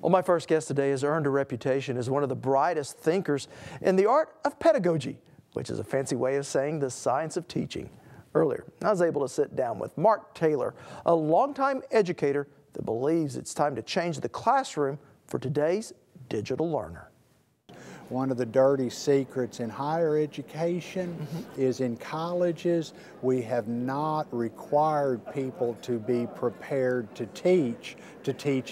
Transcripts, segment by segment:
Well, my first guest today has earned a reputation as one of the brightest thinkers in the art of pedagogy, which is a fancy way of saying the science of teaching. Earlier, I was able to sit down with Mark Taylor, a longtime educator that believes it's time to change the classroom for today's digital learner. One of the dirty secrets in higher education is in colleges, we have not required people to be prepared to teach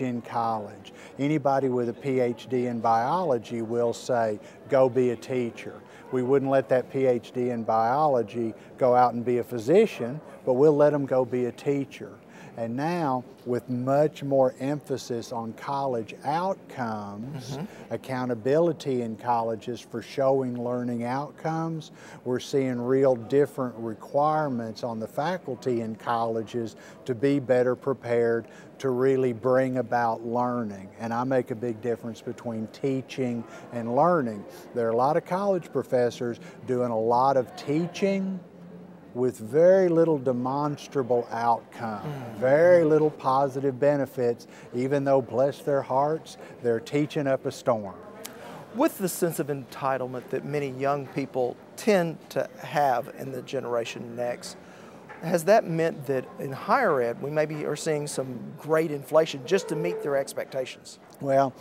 in college. Anybody with a PhD in biology will say, go be a teacher. We wouldn't let that PhD in biology go out and be a physician, but we'll let them go be a teacher. And now, with much more emphasis on college outcomes, accountability in colleges for showing learning outcomes, we're seeing real different requirements on the faculty in colleges to be better prepared to really bring about learning. And I make a big difference between teaching and learning. There are a lot of college professors doing a lot of teaching with very little demonstrable outcome, very little positive benefits, even though, bless their hearts, they're teaching up a storm. With the sense of entitlement that many young people tend to have in the generation next, has that meant that in higher ed we maybe are seeing some great inflation just to meet their expectations? Well,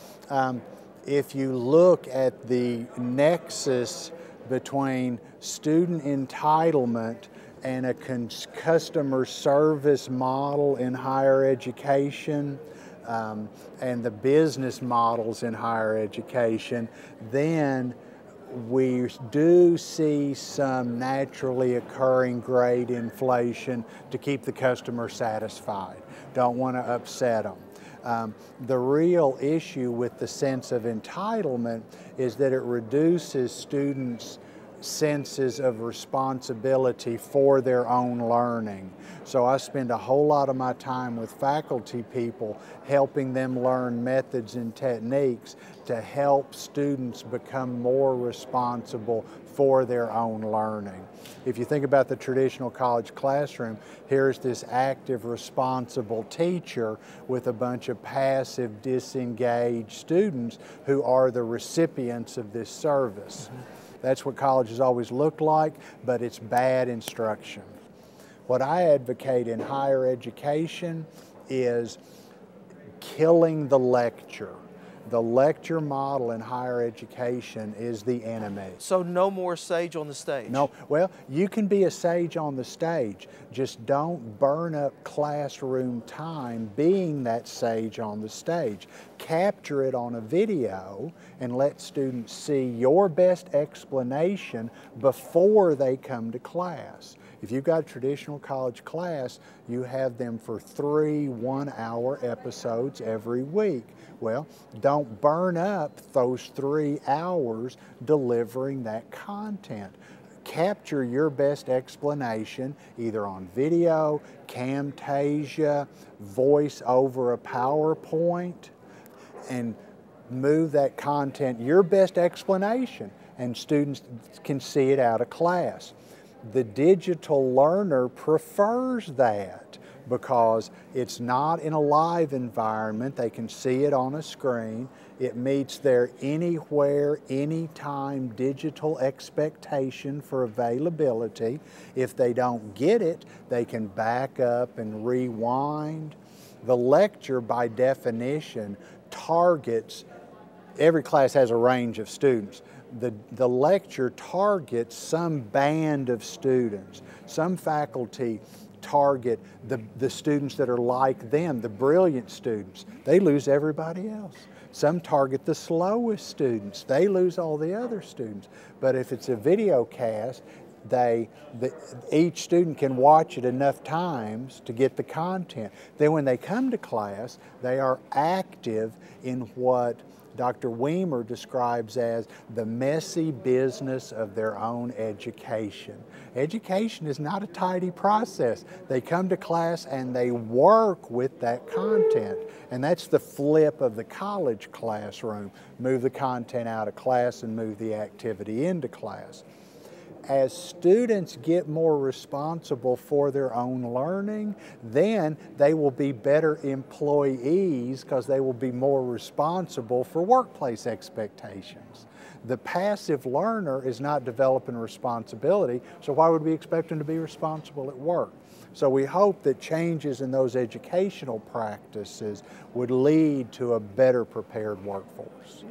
if you look at the nexus between student entitlement and a customer service model in higher education and the business models in higher education, then we do see some naturally occurring grade inflation to keep the customer satisfied. Don't want to upset them. The real issue with the sense of entitlement is that it reduces students' senses of responsibility for their own learning. So I spend a whole lot of my time with faculty people helping them learn methods and techniques to help students become more responsible for their own learning. If you think about the traditional college classroom, here's this active, responsible teacher with a bunch of passive, disengaged students who are the recipients of this service. That's what college has always looked like, but it's bad instruction. What I advocate in higher education is killing the lecture. The lecture model in higher education is the enemy. So no more sage on the stage? No, well, you can be a sage on the stage, just don't burn up classroom time being that sage on the stage. Capture it on a video and let students see your best explanation before they come to class. If you've got a traditional college class, you have them for 3 one-hour episodes every week. Well, don't burn up those 3 hours delivering that content. Capture your best explanation either on video, Camtasia, voice over a PowerPoint, and move that content, your best explanation, and students can see it out of class. The digital learner prefers that because it's not in a live environment. They can see it on a screen. It meets their anywhere, anytime digital expectation for availability. If they don't get it, they can back up and rewind. The lecture, by definition, targets, every class has a range of students. The lecture targets some band of students. Some faculty target the students that are like them, the brilliant students. They lose everybody else. Some target the slowest students. They lose all the other students. But if it's a video cast, each student can watch it enough times to get the content. Then when they come to class, they are active in what Dr. Weimer describes as the messy business of their own education. Education is not a tidy process. They come to class and they work with that content. And that's the flip of the college classroom. Move the content out of class and move the activity into class. as students get more responsible for their own learning, then they will be better employees because they will be more responsible for workplace expectations. The passive learner is not developing responsibility, so why would we expect them to be responsible at work? So we hope that changes in those educational practices would lead to a better prepared workforce.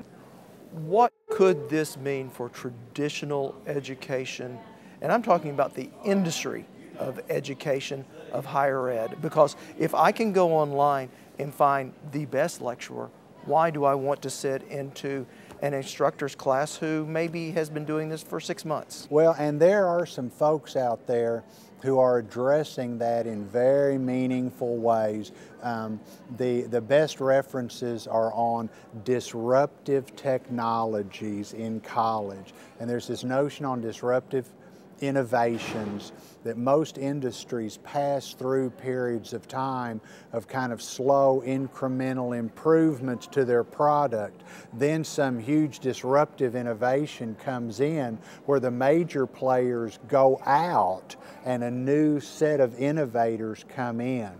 What could this mean for traditional education? And I'm talking about the industry of education, of higher ed, because if I can go online and find the best lecturer, why do I want to sit into an instructor's class who maybe has been doing this for 6 months? Well, and there are some folks out there who are addressing that in very meaningful ways. The best references are on disruptive technologies in college. And there's this notion on disruptive innovations that most industries pass through periods of time of kind of slow incremental improvements to their product. Then some huge disruptive innovation comes in where the major players go out and a new set of innovators come in.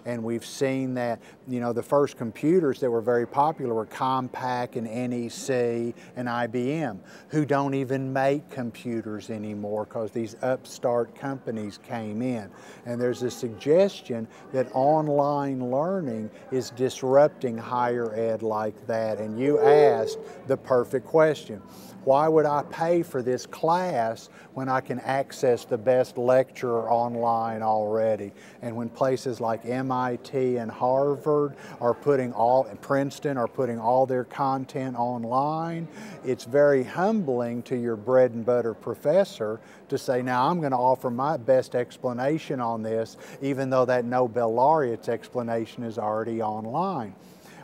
And we've seen that, you know, the first computers that were very popular were Compaq and NEC and IBM, who don't even make computers anymore because these upstart companies came in. And there's a suggestion that online learning is disrupting higher ed like that. And you asked the perfect question. Why would I pay for this class when I can access the best lecturer online already? And when places like MIT and Harvard are putting Princeton are putting all their content online, it's very humbling to your bread and butter professor to say, now I'm going to offer my best explanation on this, even though that Nobel laureate's explanation is already online.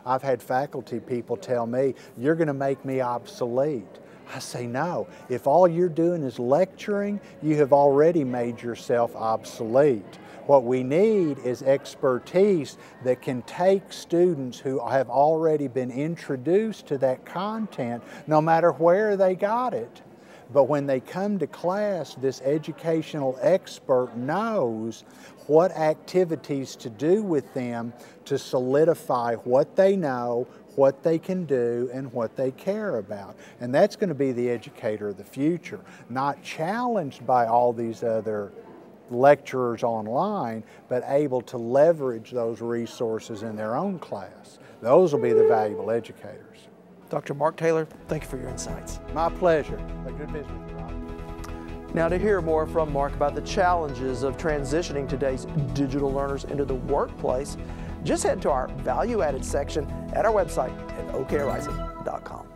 I've had faculty people tell me, you're going to make me obsolete. I say, no, if all you're doing is lecturing, you have already made yourself obsolete. What we need is expertise that can take students who have already been introduced to that content, no matter where they got it. But when they come to class, this educational expert knows what activities to do with them to solidify what they know, what they can do, and what they care about. And that's going to be the educator of the future, not challenged by all these other lecturers online, but able to leverage those resources in their own class. Those will be the valuable educators. Dr. Mark Taylor, thank you for your insights. My pleasure. A good visit with you, Rob. Now, to hear more from Mark about the challenges of transitioning today's digital learners into the workplace, just head to our value-added section at our website at okrising.com.